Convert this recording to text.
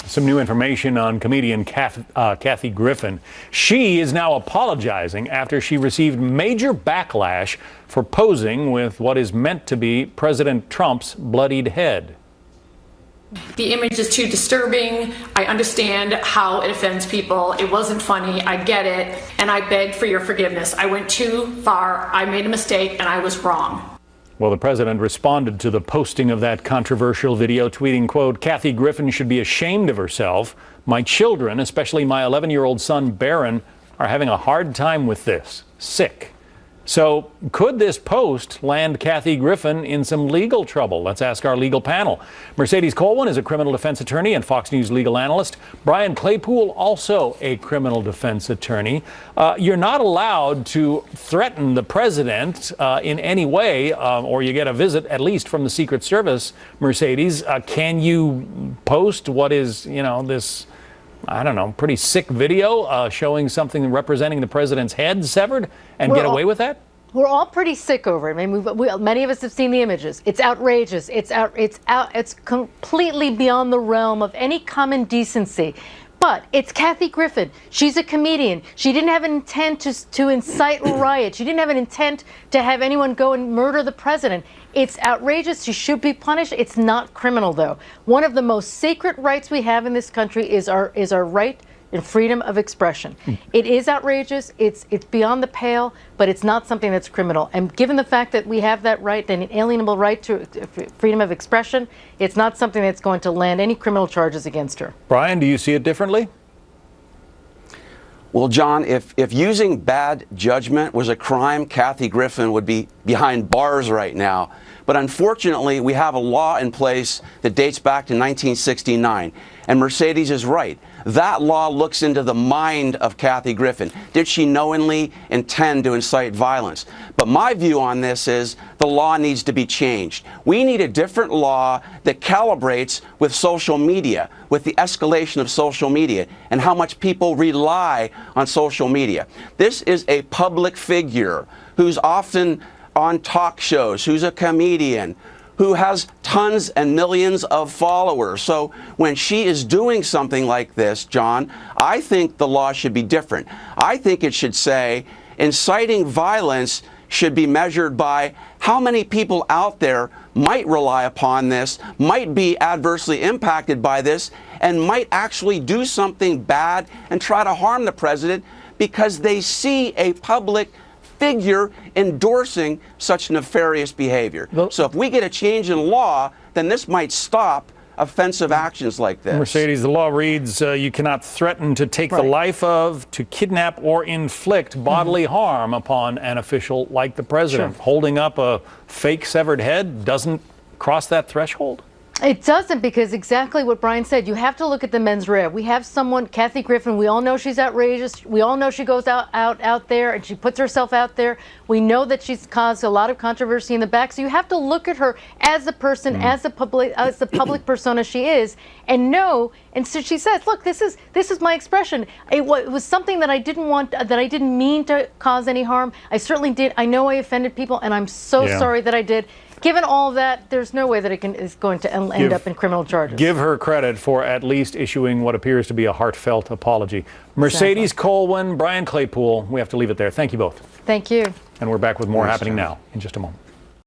Some new information on comedian Kathy Griffin. She is now apologizing after she received major backlash for posing with what is meant to be President Trump's bloodied head. The image is too disturbing. I understand how it offends people. It wasn't funny. I get it. And I beg for your forgiveness. I went too far. I made a mistake and I was wrong. Well, the president responded to the posting of that controversial video, tweeting, quote, "Kathy Griffin should be ashamed of herself. My children, especially my 11-year-old son, Barron, are having a hard time with this. Sick." So could this post land Kathy Griffin in some legal trouble? Let's ask our legal panel. Mercedes Colwin is a criminal defense attorney and Fox News legal analyst. Brian Claypool, also a criminal defense attorney. You're not allowed to threaten the president in any way, or you get a visit, at least from the Secret Service. Mercedes, can you post what is, this, I don't know, pretty sick video showing something representing the president's head severed and get away with that? We're all pretty sick over it. I mean, many of us have seen the images. It's outrageous. It's completely beyond the realm of any common decency. But it's Kathy Griffin. She's a comedian. She didn't have an intent to incite riot. She didn't have an intent to have anyone go and murder the president. It's outrageous. She should be punished. It's not criminal, though. One of the most sacred rights we have in this country is our right and freedom of expression. It is outrageous. It's beyond the pale, but it's not something that's criminal. And given the fact that we have that right, an inalienable right to freedom of expression, it's not something that's going to land any criminal charges against her. Brian, do you see it differently? Well, John, if using bad judgment was a crime, Kathy Griffin would be behind bars right now. But unfortunately, we have a law in place that dates back to 1969. And Mercedes is right. That law looks into the mind of Kathy Griffin. Did she knowingly intend to incite violence? But my view on this is the law needs to be changed. We need a different law that calibrates with social media, with the escalation of social media and how much people rely on social media. This is a public figure who's often on talk shows, who's a comedian, who has tons and millions of followers. So when she is doing something like this, John, I think the law should be different. I think it should say inciting violence should be measured by how many people out there might rely upon this, might be adversely impacted by this, and might actually do something bad and try to harm the president because they see a public figure endorsing such nefarious behavior. So if we get a change in law, then this might stop offensive actions like this. Mercedes, the law reads you cannot threaten to take the life of, to kidnap or inflict bodily harm upon an official like the president. Holding up a fake severed head doesn't cross that threshold? It doesn't, because exactly what Brian said, you have to look at the mens rea. We have someone, Kathy Griffin, we all know she's outrageous. We all know she goes out there and she puts herself out there. We know that she's caused a lot of controversy in the back. So you have to look at her as a person, as the public persona she is, and know. And so she says, look, this is my expression. It was something that I didn't want, that I didn't mean to cause any harm. I certainly did. I know I offended people, and I'm so sorry that I did. Given all that, there's no way that it is going to end up in criminal charges. Give her credit for at least issuing what appears to be a heartfelt apology. Mercedes Colwin, Brian Claypool, we have to leave it there. Thank you both. Thank you. And we're back with more happening now in just a moment.